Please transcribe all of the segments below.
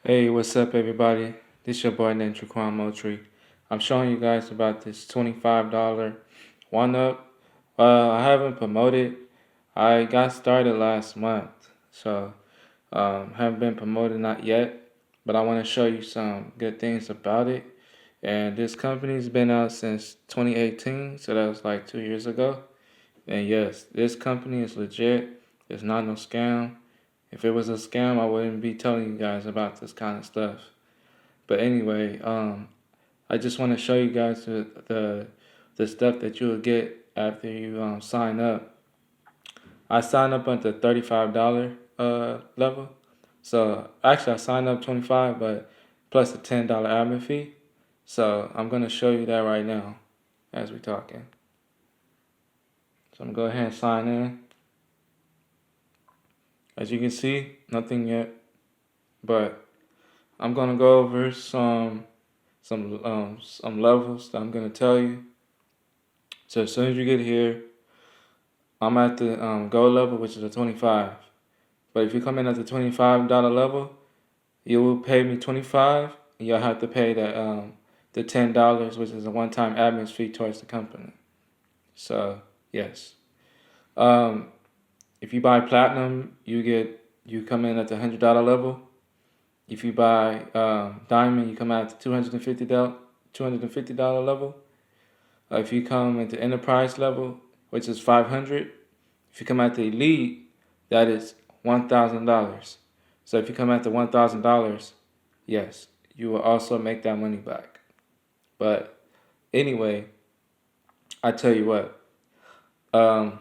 Hey, what's up, everybody? This your boy named Traquan Moultrie. I'm showing you guys about this $25 one up. I haven't promoted. I got started last month, so haven't been promoted not yet. But I want to show you some good things about it. And this company's been out since 2018, so that was like 2 years ago. And yes, this company is legit. It's not no scam. If it was a scam, I wouldn't be telling you guys about this kind of stuff. But anyway, I just want to show you guys the stuff that you will get after you sign up. I signed up at the $35 level. So actually, I signed up 25, but plus a $10 admin fee. So I'm gonna show you that right now as we're talking. So I'm gonna go ahead and sign in. As you can see, nothing yet, but I'm gonna go over some levels that I'm gonna tell you. So as soon as you get here, I'm at the gold level, which is a 25. But if you come in at the $25 level, you will pay me 25. And you'll have to pay the $10, which is a one-time admin fee towards the company. So yes, um, if you buy platinum, you come in at the $100 level. If you buy diamond, you come out at the $250 level. If you come at the enterprise level, which is 500, if you come at the elite, that is $1,000. So if you come at the $1,000, yes, you will also make that money back. But anyway, I tell you what, um,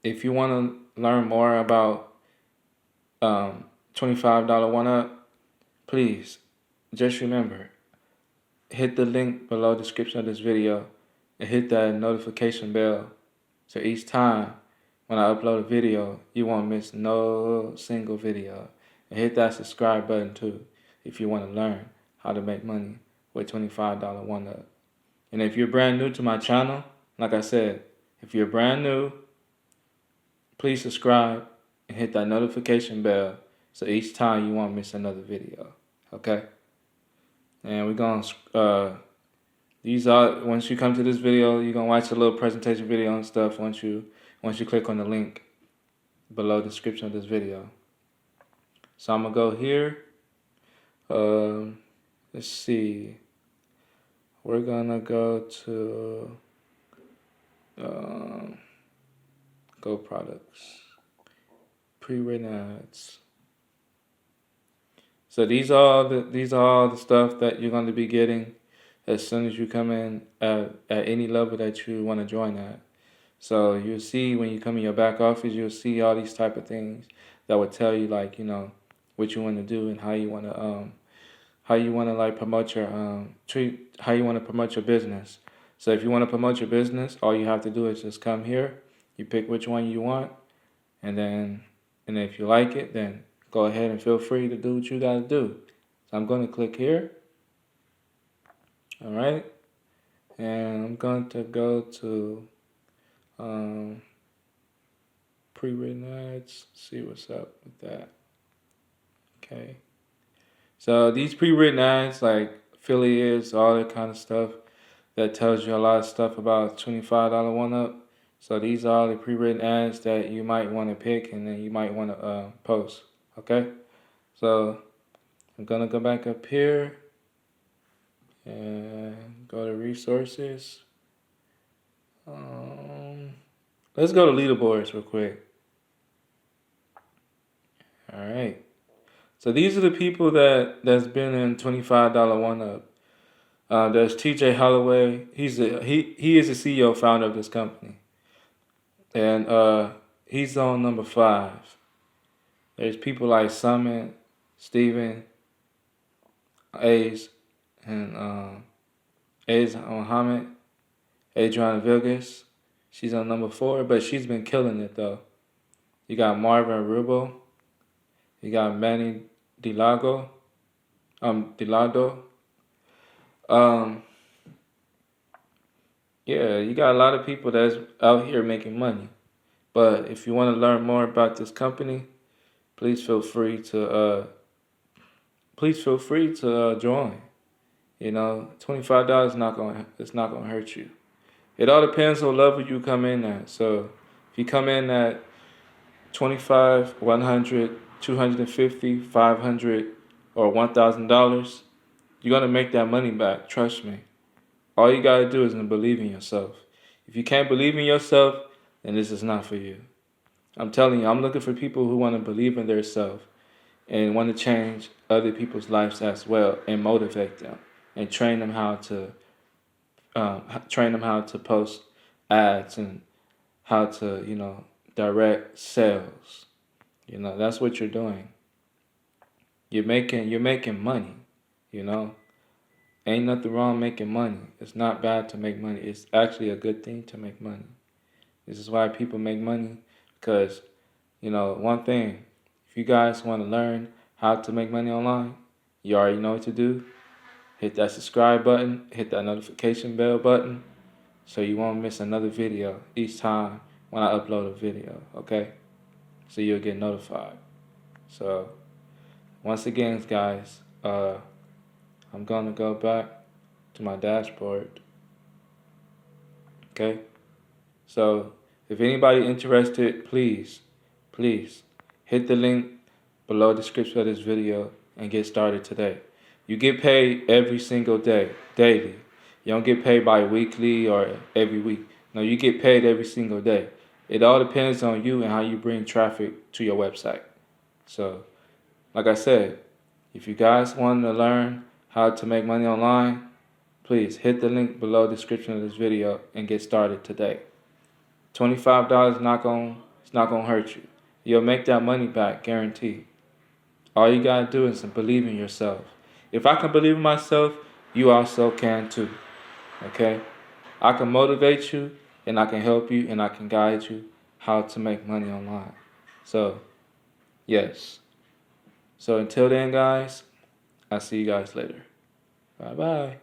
if you want to learn more about $25 one up, please just remember, hit the link below the description of this video and hit that notification bell. So each time when I upload a video, you won't miss no single video. And hit that subscribe button too if you want to learn how to make money with $25 one up. And if you're brand new to my channel, like I said, if you're brand new, please subscribe and hit that notification bell so each time you won't miss another video. Okay? And we're going to these are, once you come to this video, you're gonna watch a little presentation video and stuff once you click on the link below the description of this video. So I'm gonna go here. Let's see. We're gonna go to go products, pre-written ads. So these are all the stuff that you're gonna be getting as soon as you come in at any level that you want to join at. So you'll see when you come in your back office, you'll see all these type of things that would tell you, like, what you want to do and how you want to like promote your how you want to promote your business. So if you want to promote your business, all you have to do is just come here, you pick which one you want, and if you like it, then go ahead and feel free to do what you got to do. So I'm going to click here. All right, and I'm going to go to pre-written ads, see what's up with that. Okay, so these pre-written ads, like affiliates, all that kind of stuff, that tells you a lot of stuff about $25 one up. So these are the pre-written ads that you might want to pick and then you might want to post. Okay, so I'm gonna go back up here and go to resources. Let's go to leaderboards real quick. All right. So these are the people that's been in $25 one up. There's T.J. Holloway. He is the CEO founder of this company, and he's on number 5. There's people like Summit, Stephen, Ace, and Ace Mohammed, Adriana Vilgas. She's on number 4, but she's been killing it though. You got Marvin Rubel. You got Manny Delado. Yeah, you got a lot of people that's out here making money. But if you want to learn more about this company, please feel free to please feel free to join. You know, $25 it's not gonna hurt you. It all depends on level you come in at. So if you come in at 25, 100, 250, 500, or $1,000, you're gonna make that money back. Trust me. All you gotta do is believe in yourself. If you can't believe in yourself, then this is not for you. I'm telling you, I'm looking for people who want to believe in themselves and want to change other people's lives as well and motivate them and train them how to post ads and how to direct sales. That's what you're doing. You're making money. Ain't nothing wrong making money. It's not bad to make money. It's actually a good thing to make money. This is why people make money, because one thing, if you guys want to learn how to make money online, you already know what to do. Hit that subscribe button, hit that notification bell button, so you won't miss another video each time when I upload a video, okay? So you'll get notified. So, once again, guys, I'm gonna go back to my dashboard, okay? So, if anybody interested, please hit the link below the description of this video and get started today. You get paid every single day, daily. You don't get paid bi-weekly or every week. No, you get paid every single day. It all depends on you and how you bring traffic to your website. So, like I said, if you guys want to learn how to make money online, please hit the link below the description of this video and get started today. $25 it's not gonna hurt you. You'll make that money back, guaranteed. All you gotta do is believe in yourself. If I can believe in myself, you also can too. Okay? I can motivate you, and I can help you, and I can guide you how to make money online. So, yes. So until then, guys, I'll see you guys later. Bye-bye.